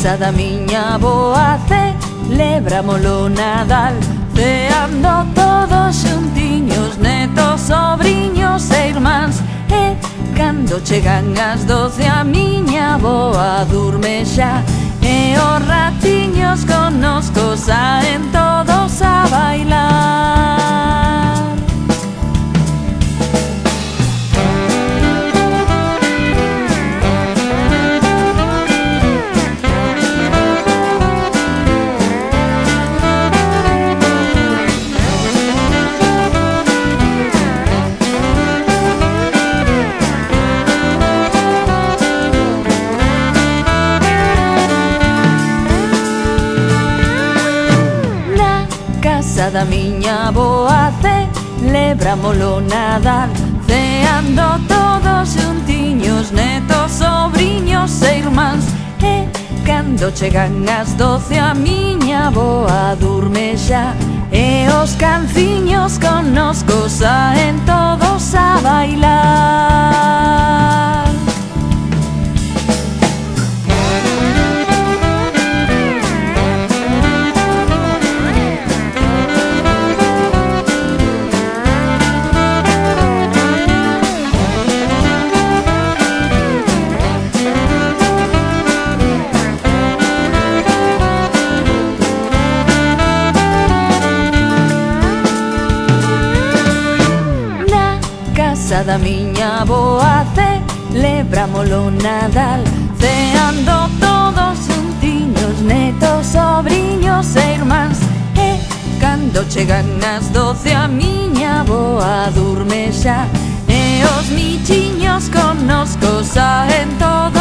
casa da miña avoa celebrámolo Nadal, ceando todos xuntiños, netos, sobriños e irmáns. E cando chegan as 12 a miña avoa durme xa, e os ratiños connosco saen todos a bailar. Casa da miña avoa celebrámolo Nadal, ceando todos xuntiños, netos, sobriños e irmáns. E cando chegan as 12 a miña avoa durme xa, e os canciños connosco saen todos a bailar. Casa da miña avoa celebrámolo Nadal, ceando todos xuntiños, netos, sobriños e irmáns. E cando chegan as 12 a miña avoa durme xa, e os michiños connosco saen todos